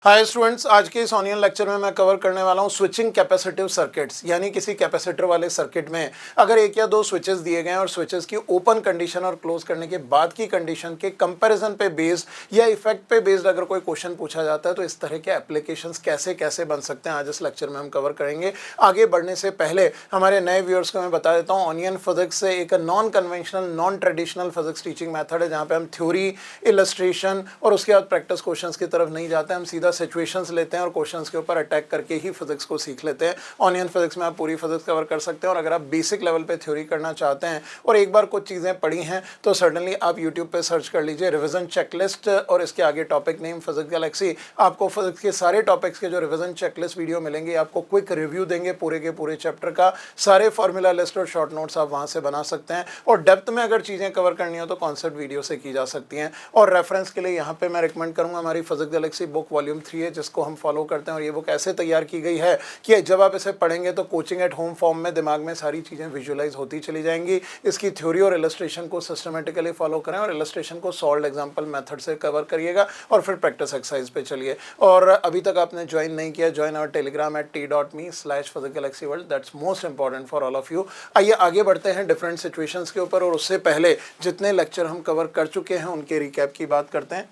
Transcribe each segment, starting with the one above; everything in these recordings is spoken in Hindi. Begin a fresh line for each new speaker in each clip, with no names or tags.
हाय स्टूडेंट्स, आज के इस ऑनियन लेक्चर में मैं कवर करने वाला हूं स्विचिंग कैपेसिटिव सर्किट्स। यानी किसी कैपेसिटर वाले सर्किट में अगर एक या दो स्विचेस दिए गए हैं और स्विचेस की ओपन कंडीशन और क्लोज करने के बाद की कंडीशन के कंपैरिजन पे बेस्ड या इफेक्ट पे बेस्ड अगर कोई क्वेश्चन पूछा जाता है तो इस तरह के एप्लीकेशंस कैसे कैसे बन सकते हैं आज इस लेक्चर में हम कवर करेंगे। आगे बढ़ने से पहले हमारे नए व्यूअर्स को मैं बता देता हूँ, ऑनियन फिजिक्स से एक non conventional non traditional physics teaching method है जहाँ पे हम थ्योरी, इलस्ट्रेशन और उसके बाद प्रैक्टिस क्वेश्चंस की तरफ नहीं जाते, हम सीधा सिचुएशंस लेते हैं और क्वेश्चंस के ऊपर अटैक करके ही फिजिक्स को सीख लेते हैं। ऑनियन फिजिक्स में आप पूरी फिजिक्स कवर कर सकते हैं और अगर आप बेसिक लेवल पे थ्योरी करना चाहते हैं और एक बार कुछ चीज़ें पढ़ी हैं तो सर्टनली आप यूट्यूब पे सर्च कर लीजिए रिवीजन चेकलिस्ट और इसके आगे टॉपिक नेम फिजिक्स गैलेक्सी। आपको फिजिक्स के सारे टॉपिक्स के जो रिवीजन चेकलिस्ट वीडियो मिलेंगे, आपको क्विक रिव्यू देंगे पूरे के पूरे चैप्टर का, सारे फॉर्मूला लिस्ट और शॉर्ट नोट्स आप वहाँ से बना सकते हैं। और डेप्थ में अगर चीज़ें कवर करनी हो तो कॉन्सेप्ट वीडियो से की जा सकती हैं। और रेफरेंस के लिए यहाँ पे मैं रिकमेंड करूँगा हमारी फिजिक्स गैलेक्सी बुक वॉल्यूम 3 है जिसको हम फॉलो करते हैं। और ये बुक ऐसे तैयार की गई है कि जब आप इसे पढ़ेंगे तो कोचिंग एट होम फॉर्म में दिमाग में सारी चीज़ें विजुअलाइज होती चली जाएंगी। इसकी थ्योरी और इलस्ट्रेशन को सिस्टमेटिकली फॉलो करें और इलस्ट्रेशन को सॉल्व एग्जाम्पल मेथड से कवर करिएगा और फिर प्रैक्टिस एक्सरसाइज पे चलिए। और अभी तक आपने ज्वाइन नहीं किया, join our Telegram at t.me/physicgalaxyworld, that's most important for all of you. आइए आगे बढ़ते हैं डिफरेंट सिचुएशंस के ऊपर और उससे पहले जितने लेक्चर हम कवर कर चुके हैं उनके रिकैप की बात करते हैं।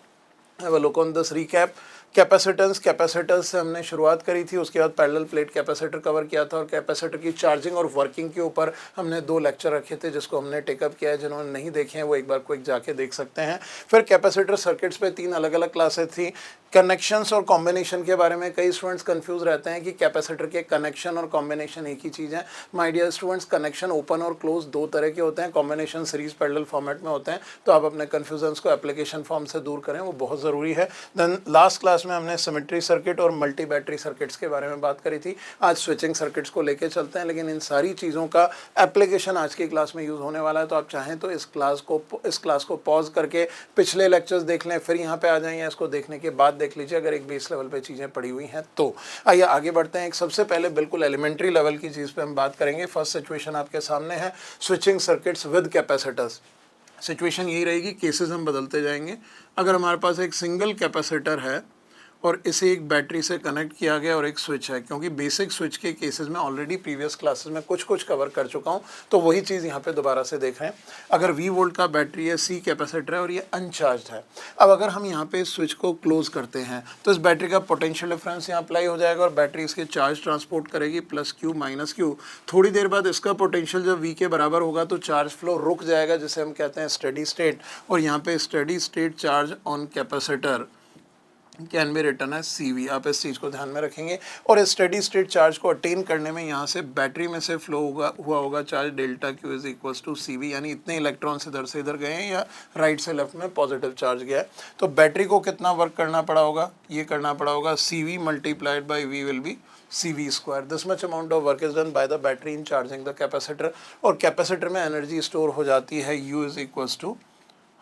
Have a look on this recap. Capacitors से हमने शुरुआत करी थी, उसके बाद पैरेलल प्लेट कैपेसिटर कवर किया था और कैपेसिटर की चार्जिंग और वर्किंग के ऊपर हमने 2 लेक्चर रखे थे जिसको हमने टेकअप किया है। जिन्होंने नहीं देखे हैं वो एक बार क्विक जाके देख सकते हैं। फिर कैपेसिटर सर्किट्स पे 3 अलग अलग क्लासेस थी। कनेक्शंस और कॉम्बिनेशन के बारे में कई स्टूडेंट्स कंफ्यूज रहते हैं कि कैपेसिटर के कनेक्शन और कॉम्बिनेशन एक ही चीज़ है। My dear students, connection open और क्लोज 2 तरह के होते हैं, कॉम्बिनेशन सीरीज पैरेलल फॉर्मेट में होते हैं। तो आप अपने कन्फ्यूजन्स को एप्लीकेशन फॉर्म से दूर करें, वो बहुत ज़रूरी है। देन लास्ट क्लास में हमने सिमेट्री सर्किट और मल्टी बैटरी सर्किट्स के बारे में बात करी थी। आज स्विचिंग सर्किट्स को लेके चलते हैं, लेकिन इन सारी चीज़ों का एप्लीकेशन आज की क्लास में यूज़ होने वाला है। तो आप चाहें तो इस क्लास को पॉज करके पिछले लेक्चर्स देख लें, फिर यहाँ पे आ जाएं या इसको देखने के बाद देख लीजिए अगर एक बेस लेवल पे चीज़ें पड़ी हुई हैं तो। आइए आगे बढ़ते हैं। एक सबसे पहले बिल्कुल एलिमेंट्री लेवल की चीज़ पे हम बात करेंगे। फर्स्ट सिचुएशन आपके सामने है switching circuits with capacitors. Situation यही रहेगी, केसेस हम बदलते जाएंगे। अगर हमारे पास एक सिंगल कैपेसिटर है और इसे एक बैटरी से कनेक्ट किया गया और एक स्विच है, क्योंकि बेसिक स्विच के केसेस में ऑलरेडी प्रीवियस क्लासेस में कुछ कवर कर चुका हूं तो वही चीज़ यहाँ पे दोबारा से देख रहे हैं। अगर V वोल्ट का बैटरी है, C कैपेसिटर है और ये अनचार्ज है। अब अगर हम यहाँ पे स्विच को क्लोज करते हैं तो इस बैटरी का पोटेंशियल डिफरेंस यहाँ अप्लाई हो जाएगा और बैटरी इसके चार्ज ट्रांसपोर्ट करेगी +Q -Q। थोड़ी देर बाद इसका पोटेंशियल जब V के बराबर होगा तो चार्ज फ्लो रुक जाएगा, जिसे हम कहते हैं स्टेडी स्टेट। और यहाँ पे steady state charge on capacitor can be return as CV। आप इस चीज़ को ध्यान में रखेंगे। और इस स्टेडी स्टेट चार्ज को अटेन करने में यहाँ से बैटरी में से फ्लो हुआ होगा चार्ज ΔQ = CV, यानी इतने इलेक्ट्रॉन्स इधर से इधर गए हैं या राइट से लेफ्ट में पॉजिटिव चार्ज गया है। तो बैटरी को कितना वर्क करना पड़ा होगा, ये करना पड़ा होगा CV × V will be CV²। This much amount of work is done by the battery in charging the capacitor. और कैपेसिटर में एनर्जी स्टोर हो जाती है U =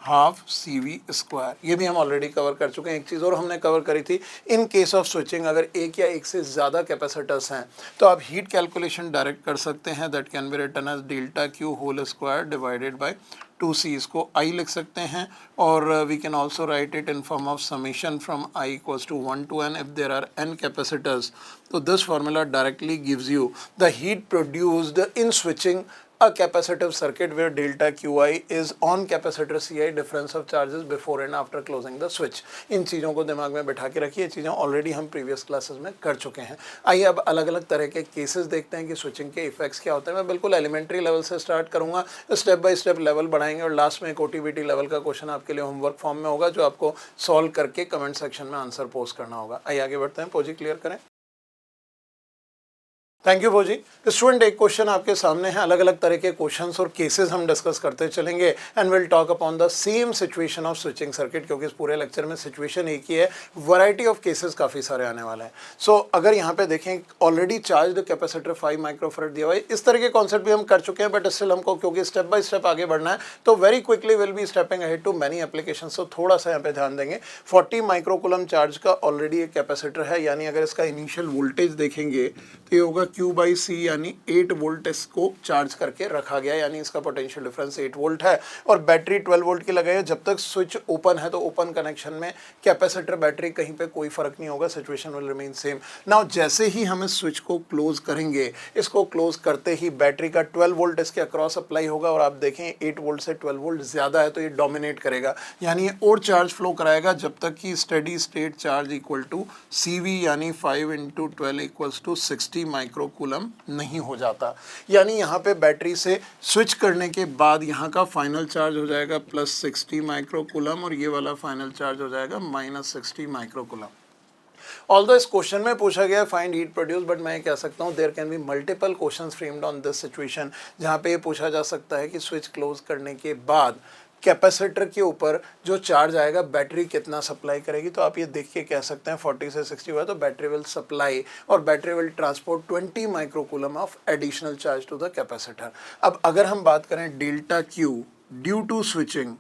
½ CV²। ये भी हम ऑलरेडी कवर कर चुके हैं। एक चीज़ और हमने कवर करी थी, इन केस ऑफ स्विचिंग अगर एक या एक से ज़्यादा कैपेसिटर्स हैं तो आप हीट कैलकुलेशन डायरेक्ट कर सकते हैं। That can be written as ΔQ² divided by 2C। इसको I लिख सकते हैं और we can also write it in form of summation from I = 1 to n if there are n capacitors। तो this formula directly gives you the heat produced in switching a capacitive circuit where ΔQi is on capacitor Ci, difference of charges before and after closing the switch। इन चीज़ों को दिमाग में बैठा के रखिए, चीज़ें ऑलरेडी हम प्रीवियस क्लासेस में कर चुके हैं। आइए अब अलग अलग तरह के केसेस देखते हैं कि स्विचिंग के इफेक्ट्स क्या होते हैं। मैं बिल्कुल एलिमेंट्री लेवल से स्टार्ट करूंगा, स्टेप बाय स्टेप लेवल बढ़ाएंगे और लास्ट में एक OTBT लेवल का क्वेश्चन आपके लिए होमवर्क फॉर्म में होगा जो आपको सॉल्व करके कमेंट सेक्शन में आंसर पोस्ट करना होगा। आइए आगे बढ़ते हैं। पोजी क्लियर करें। Thank you Bhoji. स्टूडेंट, एक क्वेश्चन आपके सामने है। अलग अलग तरह के क्वेश्चंस और केसेस हम डिस्कस करते चलेंगे and will talk upon the same situation of switching circuit, क्योंकि इस पूरे लेक्चर में सिचुएशन एक ही है, वैरायटी ऑफ केसेस काफ़ी सारे आने वाले हैं। सो अगर यहाँ पे देखें, ऑलरेडी चार्ज कैपेसिटर 5 माइक्रोफैराड दिया हुआ है। इस तरह के कॉन्सेप्ट भी हम कर चुके हैं, बट स्टिल हमको क्योंकि स्टेप बाय स्टेप आगे बढ़ना है तो very quickly will be stepping ahead to many application. So थोड़ा सा यहाँ पे ध्यान देंगे। 40 माइक्रोकूलम चार्ज का ऑलरेडी एक कैपेसिटर है, यानी अगर इसका इनिशियल वोल्टेज देखेंगे तो ये होगा Q/C यानी 8 वोल्ट इसको चार्ज करके रखा गया, यानी इसका पोटेंशियल डिफरेंस 8 वोल्ट है और बैटरी 12 वोल्ट की लगाई है। जब तक स्विच ओपन है तो ओपन कनेक्शन में कैपेसिटर बैटरी कहीं पे कोई फर्क नहीं होगा, situation will remain same. Now जैसे ही हम इस स्विच को क्लोज करेंगे, इसको क्लोज करते ही बैटरी का 12 वोल्ट इसके अक्रॉस अप्लाई होगा और आप देखें 8 वोल्ट से 12 वोल्ट ज़्यादा है तो ये डोमिनेट करेगा, यानी ये और चार्ज फ्लो कराएगा जब तक कि steady state charge equal to CV यानी 5 × 12 इक्वल्स टू 60 माइक्रोकूलम नहीं हो जाता। यानी यहाँ पे बैटरी से स्विच करने के बाद यहाँ का फाइनल चार्ज हो जाएगा +60 माइक्रोकूलम और ये वाला फाइनल चार्ज हो जाएगा -60 माइक्रोकूलम। ऑल्दो इस क्वेश्चन में पूछा गया फाइंड हीट प्रोड्यूस, बट मैं कह सकता हूँ there can be multiple questions framed on this situation, जहाँ पे ये पूछा जा सकता है कि स्विच क्लोज करने के बाद कैपेसिटर के ऊपर जो चार्ज आएगा बैटरी कितना सप्लाई करेगी। तो आप ये देख के कह सकते हैं 40 से 60 हुआ तो बैटरी विल सप्लाई और battery will transport 20 microcoulomb of additional charge to the capacitor. अब अगर हम बात करें delta Q due to switching,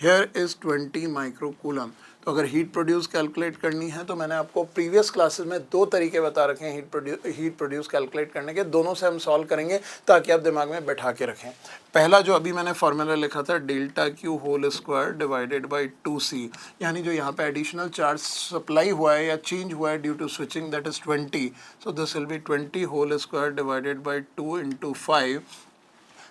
here is 20 microcoulomb. तो अगर हीट प्रोड्यूस कैलकुलेट करनी है तो मैंने आपको प्रीवियस क्लासेस में 2 तरीके बता रखे हैं हीट प्रोड्यूस कैलकुलेट करने के, दोनों से हम सॉल्व करेंगे ताकि आप दिमाग में बैठा के रखें। पहला जो अभी मैंने फॉर्मूला लिखा था delta Q whole square divided by 2C, यानी जो यहाँ पे एडिशनल चार्ज सप्लाई हुआ है या चेंज हुआ है due to switching that is 20, so this will be 20 whole square divided by 2 × 5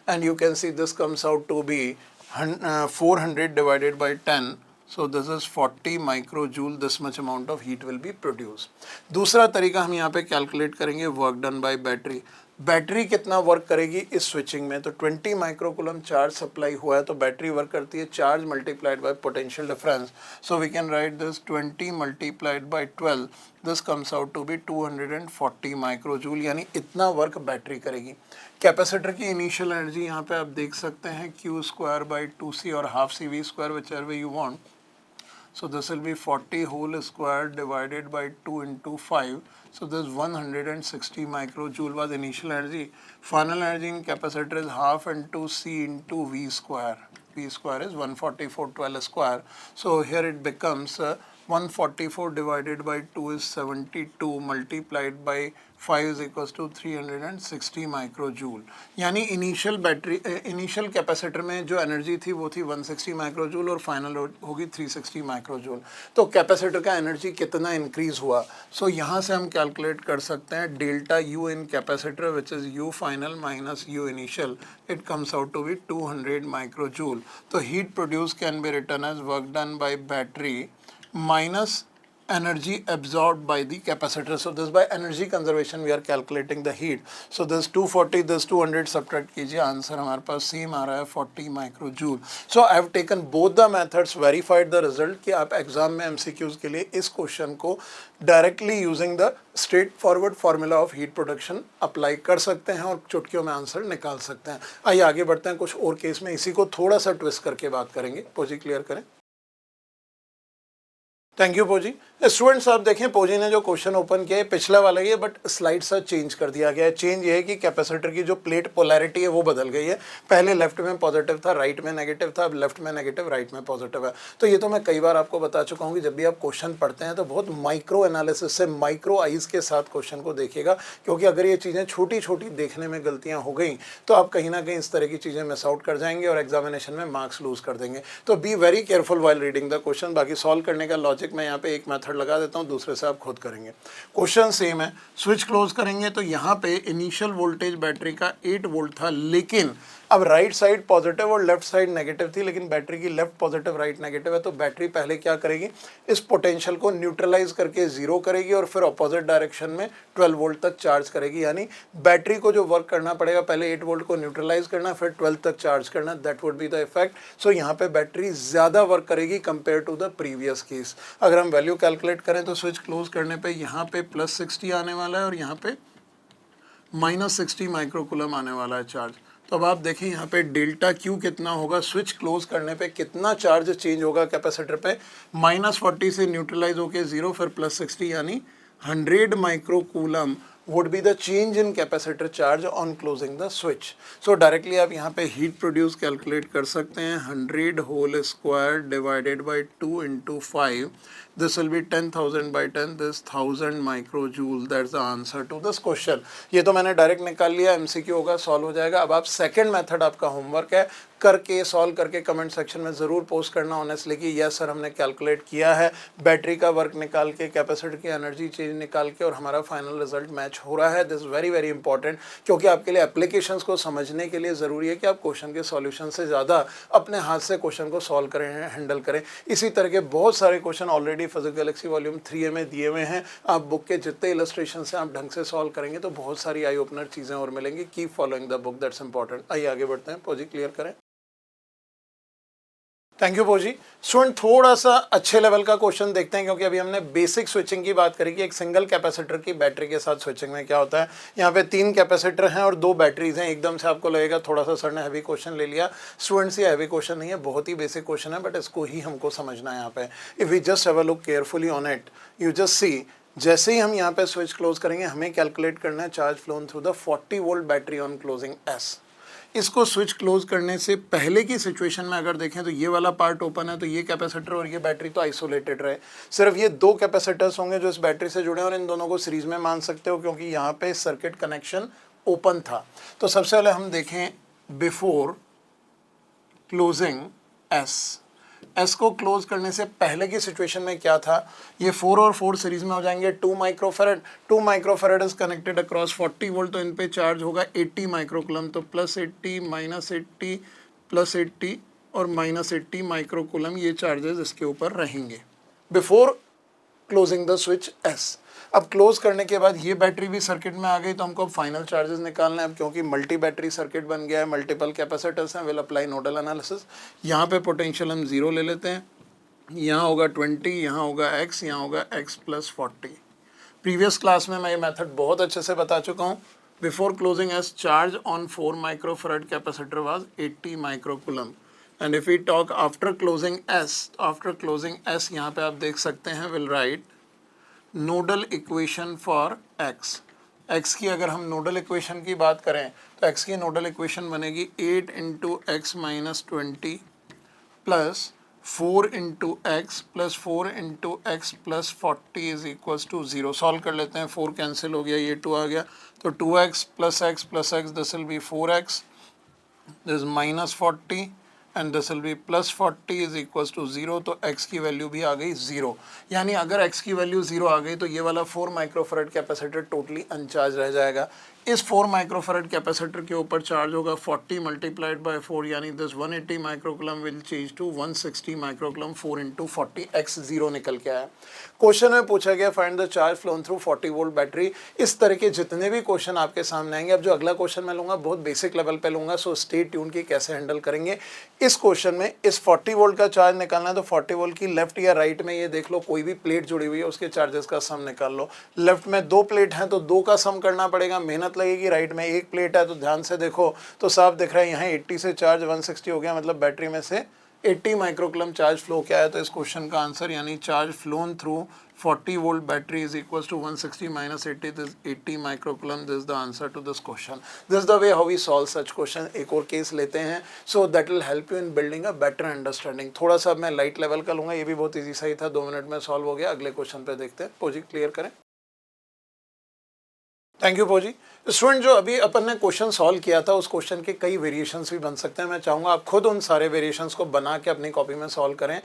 and you can see this comes out to be 400 divided by 10, so this is 40 microjoule, this much amount of heat will be produced। दूसरा तरीका हम यहाँ पे कैलकुलेट करेंगे work done by battery. Battery कितना वर्क करेगी इस स्विचिंग में, तो 20 माइक्रोकूलम चार्ज सप्लाई हुआ है तो बैटरी वर्क करती है charge multiplied by potential difference, so we can write this 20 multiplied by 12, this comes out to be 240 microjoule, यानी इतना वर्क बैटरी करेगी। कैपेसिटर की इनिशियल एनर्जी यहाँ पे आप देख सकते हैं Q²/2C और ½ CV² whichever you want, so this will be 40 whole square divided by 2 × 5, so this 160 microjoule was initial energy। Final energy in capacitor is ½ × C × V², V² is 144 12², so here it becomes 144 divided by 2 is 72 multiplied by 5 is equals to 360 माइक्रोजूल, यानी इनिशियल कैपेसिटर में जो एनर्जी थी वो थी 160 माइक्रोजूल और फाइनल होगी 360 माइक्रोजूल। तो कैपेसिटर का एनर्जी कितना इंक्रीज हुआ, सो यहाँ से हम कैलकुलेट कर सकते हैं delta U in capacitor which is U final minus U initial, it comes out to be 200 microjoule. तो heat produce can be written as work done by battery minus energy absorbed by the capacitor, so this by energy conservation we are calculating the heat, so this 240 this 200 subtract कीजिए, आंसर हमारे पास सेम आ रहा है 40 माइक्रोजूल। सो I have taken both the methods, verified the result कि आप एग्जाम में MCQs के लिए इस क्वेश्चन को directly using the straight forward formula of heat production apply कर सकते हैं और चुटकियों में आंसर निकाल सकते हैं। आइए आगे बढ़ते हैं, कुछ और केस में इसी को थोड़ा सा ट्विस्ट करके बात करेंगे। पोजी क्लियर करें। थैंक यू पोजी। स्टूडेंट्स आप देखें पोजी ने जो क्वेश्चन ओपन किया है पिछला वाला ही है बट स्लाइड सा चेंज कर दिया गया है। चेंज ये है कि कैपेसिटर की जो प्लेट पोलैरिटी है वो बदल गई है, पहले लेफ्ट में पॉजिटिव था राइट में नेगेटिव था, अब लेफ्ट में नेगेटिव राइट में पॉजिटिव है। तो ये तो मैं कई बार आपको बता चुका हूँ कि जब भी आप क्वेश्चन पढ़ते हैं तो बहुत माइक्रो एनालिसिस से माइक्रो आइज के साथ क्वेश्चन को देखिएगा, क्योंकि अगर ये चीज़ें छोटी छोटी देखने में गलतियाँ हो गई तो आप कहीं ना कहीं इस तरह की चीज़ें मिस आउट कर जाएंगे और एग्जामिनेशन में मार्क्स लूज कर देंगे। तो be very careful while reading the question. बाकी सॉल्व करने का लॉजिक मैं यहाँ पे एक मेथड लगा देता हूँ, दूसरे से आप खुद करेंगे। क्वेश्चन सेम है, स्विच क्लोज करेंगे तो यहाँ पे इनिशियल वोल्टेज बैटरी का 8 वोल्ट था, लेकिन अब राइट साइड पॉजिटिव और लेफ्ट साइड नेगेटिव थी, लेकिन बैटरी की लेफ्ट पॉजिटिव राइट नेगेटिव है। तो बैटरी पहले क्या करेगी, इस पोटेंशियल को न्यूट्रलाइज करके जीरो करेगी और फिर अपोजिट डायरेक्शन में 12 वोल्ट तक चार्ज करेगी। यानी बैटरी को जो वर्क करना पड़ेगा, पहले 8 वोल्ट को न्यूट्रलाइज करना फिर 12 तक चार्ज करना, that would be the effect. So यहाँ पे बैटरी ज़्यादा वर्क करेगी compare to the previous case. अगर हम वैल्यू कैलकुलेट करें तो स्विच क्लोज करने पर यहाँ पे +60 आने वाला है और यहाँ पे -60 माइक्रोकूलम आने वाला है चार्ज। तो अब आप देखें यहाँ पे डेल्टा Q कितना होगा, स्विच क्लोज करने पे कितना चार्ज चेंज होगा कैपेसिटर पे, -40 से न्यूट्रलाइज होके 0 फिर +60 यानी 100 microcoulomb would be the change in capacitor charge on closing the switch। So directly आप यहाँ पे heat produce calculate कर सकते हैं 100 whole square divided by 2 × 5, This will be 10,000 by 10, this 1000 microjoule. That's the answer to this question. ये तो मैंने डायरेक्ट निकाल लिया, एमसीक्यू होगा, सॉल्व हो जाएगा. अब आप सेकंड मेथड आपका होमवर्क है, करके सॉल्व करके कमेंट सेक्शन में ज़रूर पोस्ट करना ऑनेस्टली कि यस सर हमने कैलकुलेट किया है, बैटरी का वर्क निकाल के, कैपेसिटर की एनर्जी चेंज निकाल के, और हमारा फाइनल रिजल्ट मैच हो रहा है. दिस वेरी वेरी इंपॉर्टेंट, क्योंकि आपके लिए एप्लीकेशंस को समझने के लिए ज़रूरी है कि आप क्वेश्चन के सॉल्यूशन से ज़्यादा अपने हाथ से क्वेश्चन को सॉल्व करें, हैंडल करें. इसी तरह के बहुत सारे question already physics Galaxy volume 3 में दिए हुए हैं. आप बुक के जितने इलस्ट्रेशन से आप ढंग से सॉल्व करेंगे तो बहुत सारी आई ओपनर चीज़ें और मिलेंगी. Keep following the book, that's important. आइए आगे बढ़ते हैं. पोजी क्लियर करें. थैंक यू पोजी. स्टूडेंट थोड़ा सा अच्छे लेवल का क्वेश्चन देखते हैं, क्योंकि अभी हमने बेसिक स्विचिंग की बात करी कि एक सिंगल कैपेसिटर की बैटरी के साथ स्विचिंग में क्या होता है. यहाँ पे 3 कैपेसिटर हैं और 2 बैटरीज हैं. एकदम से आपको लगेगा थोड़ा सा सर ने हैवी क्वेश्चन ले लिया. स्टूडेंट्स ये हैवी क्वेश्चन नहीं है, बहुत ही बेसिक क्वेश्चन है, बट इसको ही हमको समझना है यहाँ पे. If we just have a look carefully on it, you just see, जैसे ही हम यहाँ पे स्विच क्लोज करेंगे हमें कैलकुलेट करना है charge flown through the 40 volt battery on closing S. इसको स्विच क्लोज करने से पहले की सिचुएशन में अगर देखें तो ये वाला पार्ट ओपन है, तो ये कैपेसिटर और ये बैटरी तो आइसोलेटेड रहे. सिर्फ ये 2 कैपेसिटर्स होंगे जो इस बैटरी से जुड़े हैं, और इन दोनों को सीरीज में मान सकते हो क्योंकि यहाँ पे सर्किट कनेक्शन ओपन था. तो सबसे पहले हम देखें बिफोर क्लोजिंग एस को क्लोज करने से पहले की सिचुएशन में क्या था. ये 4 और 4 सीरीज में हो जाएंगे. 2 microfarad, 2 microfarad is connected across 40 volt, तो इन पे चार्ज होगा 80 माइक्रोकुलम. तो +80 -80 +80 और -80 माइक्रोकुलम, ये चार्जेस इसके ऊपर रहेंगे before closing the switch S. अब क्लोज करने के बाद ये बैटरी भी सर्किट में आ गई, तो हमको अब फाइनल चार्जेस निकालना है. अब क्योंकि मल्टी बैटरी सर्किट बन गया है, मल्टीपल कैपेसिटर्स हैं, विल अप्लाई नोडल एनालिसिस. यहाँ पे पोटेंशियल हम 0 ले लेते हैं. यहाँ होगा 20, यहाँ होगा x, यहाँ होगा x + 40. प्रीवियस क्लास में मैं ये मेथड बहुत अच्छे से बता चुका हूँ. Before closing S, charge on 4 microfarad capacitor was 80 microcoulomb. And if we talk after closing S, यहाँ पे आप देख सकते हैं, will write nodal equation for x की अगर हम नोडल इक्वेशन की बात करें तो x की नोडल इक्वेशन बनेगी 8 × x - 20 plus 4 × x plus 4 × x plus 40 is equals to 0. Solve कर लेते हैं. 4 कैंसिल हो गया, ये 2 आ गया, तो 2x plus x this will be 4x, this -40 and this will be +40 is equals to 0. तो x की वैल्यू भी आ गई 0. यानी अगर x की वैल्यू 0 आ गई तो ये वाला 4 माइक्रोफेरेड कैपेसिटर टोटली अनचार्ज रह जाएगा. इस 4 माइक्रोफेरेड कैपेसिटर के ऊपर चार्ज होगा 40 × 4, यानी this 180 microcoulomb will change to 160 microcoulomb. 4 × 40, x 0 निकल के आया. क्वेश्चन में पूछा गया find the charge flown through 40 volt battery. इस तरह के जितने भी क्वेश्चन आपके सामने आएंगे, अब जो अगला क्वेश्चन मैं लूँगा बहुत बेसिक लेवल पे लूँगा, सो स्टे ट्यून की कैसे हैंडल करेंगे. इस क्वेश्चन में इस 40 वोल्ट का चार्ज निकालना है, तो 40 वोल्ट की लेफ्ट या राइट में ये देख लो कोई भी प्लेट जुड़ी हुई है, उसके चार्जेस का सम निकाल लो. लेफ्ट में 2 प्लेट हैं तो 2 का सम करना पड़ेगा, मेहनत लगेगी. राइट में 1 प्लेट है तो ध्यान से देखो तो साफ दिख रहा है, यहाँ 80 से चार्ज 160 हो गया, मतलब बैटरी में से 80 माइक्रोकुलम चार्ज फ्लो क्या है. तो इस क्वेश्चन का आंसर यानी charge flown through 40 volt battery is equals to 160 - 80, this 80 microcoulomb. This the answer to this question. This the way how we solve such question. एक और केस लेते हैं, so that will help you in building a better understanding. थोड़ा सा मैं लाइट लेवल का लूँगा, ये भी बहुत ईजी सही था, 2 मिनट में सॉल्व हो गया. अगले क्वेश्चन पे देखते हैं. पोजी क्लियर करें. थैंक यू पोजी. स्टूडेंट जो अभी अपन ने क्वेश्चन सॉल्व किया था उस क्वेश्चन के कई वेरिएशंस भी बन सकते हैं. मैं चाहूँगा आप खुद उन सारे वेरिएशंस को बना के अपनी कॉपी में सॉल्व करें.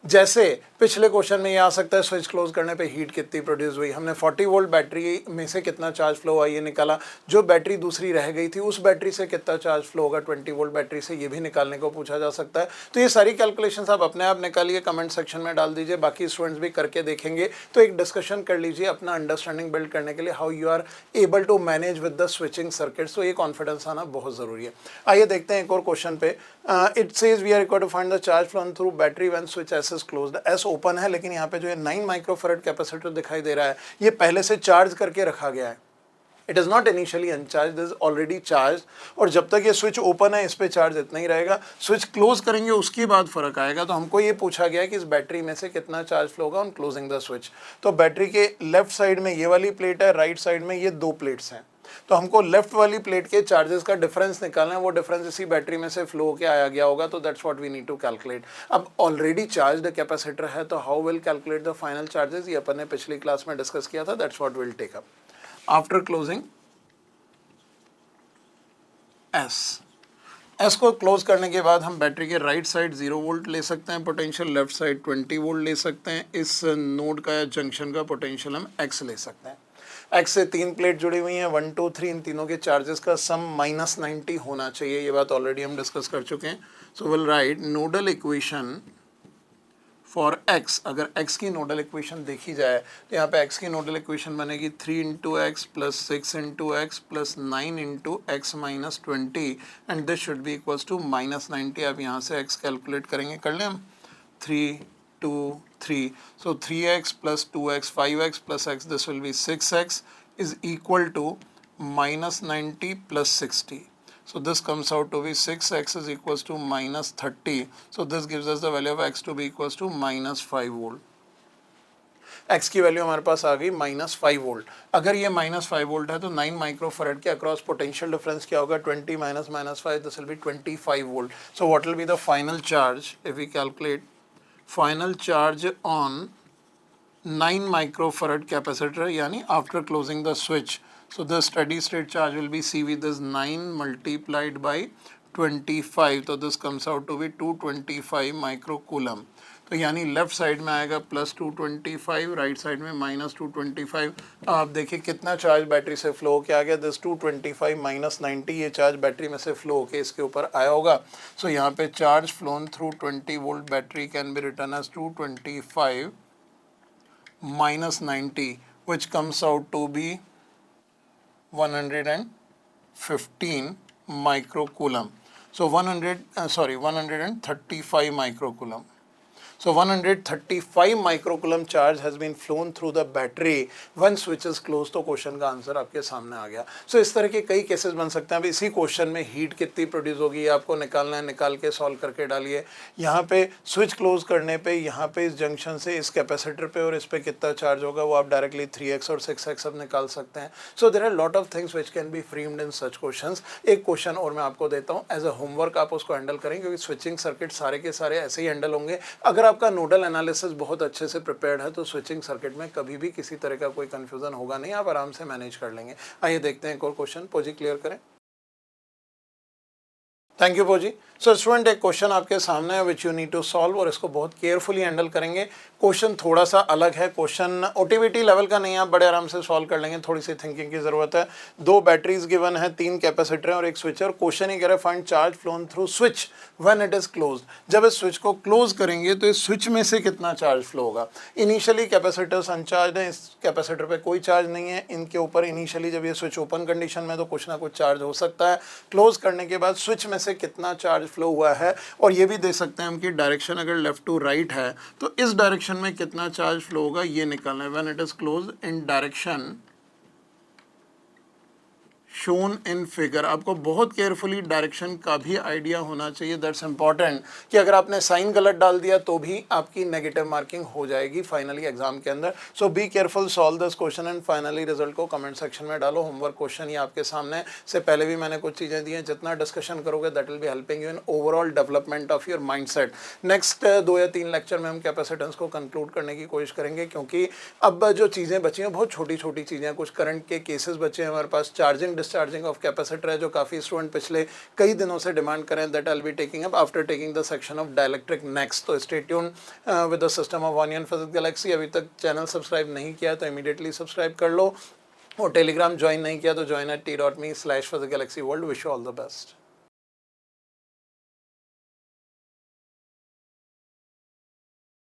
जैसे पिछले क्वेश्चन में ये आ सकता है स्विच क्लोज करने पे हीट कितनी प्रोड्यूस हुई, हमने 40 वोल्ट बैटरी में से कितना चार्ज फ्लो हुआ ये निकाला. जो बैटरी दूसरी रह गई थी उस बैटरी से कितना चार्ज फ्लो होगा 20 वोल्ट बैटरी से, ये भी निकालने को पूछा जा सकता है. तो ये सारी कैलकुलेशंस आप अपने आप निकालिए, कमेंट सेक्शन में डाल दीजिए, बाकी स्टूडेंट्स भी करके देखेंगे. तो एक डिस्कशन कर लीजिए अपना अंडरस्टैंडिंग बिल्ड करने के लिए, how you are able to manage with the switching circuits. तो ये कॉन्फिडेंस आना बहुत ज़रूरी है. आइए देखते हैं एक और क्वेश्चन पे. It says we are required to find the charge flow through battery when switch S is closed. S open है, लेकिन यहाँ पे जो है 9 माइक्रोफेरेड कैपेसिटर दिखाई दे रहा है, ये पहले से चार्ज करके रखा गया है. It is not initially अनचार्ज, this already charge. और जब तक ये स्विच ओपन है इस पे चार्ज इतना ही रहेगा. स्विच क्लोज करेंगे उसके बाद फर्क आएगा. तो हमको ये पूछा गया है कि इस बैटरी में से कितना चार्ज फ्लो होगा ऑन क्लोजिंग द स्विच. तो बैटरी के लेफ्ट साइड में ये वाली प्लेट है, राइट साइड में ये 2 प्लेट्स हैं. तो हमको लेफ्ट वाली प्लेट के चार्जेस का डिफरेंस निकालना है, वो डिफरेंस इसी बैटरी में से फ्लो होके आया गया होगा, तो that's what we need to calculate. अब ऑलरेडी चार्ज्ड कैपेसिटर है तो how will calculate the final charges, ये अपन ने पिछली क्लास में डिस्कस किया था, that's what will take up after closing S को क्लोज करने के बाद हम बैटरी के राइट साइड 0 वोल्ट ले सकते हैं पोटेंशियल, लेफ्ट साइड 20 वोल्ट ले सकते हैं। इस नोड का या जंक्शन का पोटेंशियल हम एक्स ले सकते हैं। एक्स से 3 प्लेट जुड़ी हुई हैं, 1 2 3, इन तीनों के चार्जेस का सम -90 होना चाहिए, ये बात ऑलरेडी हम डिस्कस कर चुके हैं। So will write nodal equation for x, अगर x की नोडल इक्वेशन देखी जाए तो यहाँ पे x की नोडल इक्वेशन बनेगी 3 × x + 6 × x + 9 × x - 20 and this should be equals to -90। अब यहाँ से x कैलकुलेट करेंगे, कर लें हम 3 2 3, so 3x + 2x 5x + x, this will be 6x is equal to -90 + 60. So this comes out to be 6x is equals to -30. So this gives us the value of x to be equals to -5 volt. x की वैल्यू हमारे पास आ गई -5 वोल्ट। अगर ये -5 वोल्ट है तो 9 माइक्रोफैराड के अक्रॉस पोटेंशियल डिफरेंस क्या होगा, 20 - -5, this will be 25 volt. So what will be the final charge if we calculate final charge on 9 microfarad capacitor, यानी after closing the switch. So the steady state charge will be CV, this 9 multiplied by 25, तो this comes out to be 225 microcoulomb. तो यानी लेफ्ट साइड में आएगा +225, राइट साइड में -225। आप देखिए कितना चार्ज बैटरी से फ्लो होके आ गया, दिस 225 -90, ये चार्ज बैटरी में से फ्लो होके इसके ऊपर आया होगा। सो यहाँ पे charge flown through 20 volt battery can be written as 225 -90, which comes out to be 115 microcoulomb. So 135 microcoulomb. So 135 microcoulomb charge has been flown through the battery when switch is closed. तो क्वेश्चन का आंसर आपके सामने आ गया। So इस तरह के कई केसेस बन सकते हैं। अब इसी क्वेश्चन में हीट कितनी प्रोड्यूस होगी आपको निकालना है, निकाल के सॉल्व करके डालिए। यहाँ पे स्विच क्लोज करने पे यहाँ पे इस जंक्शन से इस कैपेसिटर पे और इस पे कितना चार्ज होगा वो आप डायरेक्टली 3x और 6x अब निकाल सकते हैं। So there are lot of things which can be framed in such questions. एक क्वेश्चन और मैं आपको देता हूँ एज अ होमवर्क, आप उसको हैंडल करें क्योंकि स्विचिंग सर्किट सारे के सारे ऐसे ही हैंडल होंगे। अगर आपका नोडल एनालिसिस बहुत अच्छे से प्रिपेयर्ड है तो स्विचिंग सर्किट में कभी भी किसी तरह का कोई कंफ्यूजन होगा नहीं, आप आराम से मैनेज कर लेंगे। आइए देखते हैं एक और क्वेश्चन। पोजी क्लियर करें। थैंक यू पोजी। सो स्टूडेंट एक क्वेश्चन आपके सामने है which you need to solve और इसको बहुत केयरफुली हैंडल करेंगे। क्वेश्चन थोड़ा सा अलग है, क्वेश्चन ओटीवीटी लेवल का नहीं है, आप बड़े आराम से सॉल्व कर लेंगे, थोड़ी सी थिंकिंग की जरूरत है। 2 बैटरीज गिवन है, 3 कैपेसिटर और एक स्विच और क्वेश्चन ही कह रहा है find charge flown through switch when it is closed. जब इस स्विच को क्लोज करेंगे तो इस स्विच में से कितना चार्ज फ्लो होगा। इनिशियली कैपेसिटर्स अनचार्ज है, इस कैपेसिटर पे कोई चार्ज नहीं है, इनके ऊपर इनिशियली जब ये स्विच ओपन कंडीशन में तो कुछ ना कुछ चार्ज हो सकता है। क्लोज करने के बाद स्विच में से कितना चार्ज फ्लो हुआ है और ये भी दे सकते हैं हम कि डायरेक्शन अगर लेफ्ट टू राइट है तो इस डायरेक्शन में कितना चार्ज फ्लो होगा ये निकालना है। When it is closed in direction shown in figure. आपको बहुत केयरफुली डायरेक्शन का भी आइडिया होना चाहिए, दैट्स इंपॉर्टेंट कि अगर आपने साइन गलत डाल दिया तो भी आपकी नेगेटिव मार्किंग हो जाएगी फाइनली एग्जाम के अंदर। So be careful, solve this question and finally result को कमेंट सेक्शन में डालो। होमवर्क क्वेश्चन ही आपके सामने से पहले भी मैंने कुछ चीज़ें दी हैं, जितना डिस्कशन करोगे that will be helping you in overall development of your mindset. Next 2 या 3 लेक्चर में हम कैपेसिटेंस को कंक्लूड करने की कोशिश करेंगे क्योंकि अब जो चीज़ें बची हैं बहुत छोटी छोटी चीज़ें, कुछ करंट के केसेस बचे हैं हमारे पास। चार्जिंग डिस्चार्जिंग ऑफ कैपेसिटर है जो काफ़ी स्टूडेंट पिछले कई दिनों से डिमांड करें, that I will be taking up after taking the section of dielectric next. तो stay tuned with the system of onion Physics Galaxy. अभी तक चैनल सब्सक्राइब नहीं किया तो इमीडिएटली सब्सक्राइब कर लो और टेलीग्राम ज्वाइन नहीं किया तो join at t.me/physicgalaxyworld। Wish you all the best.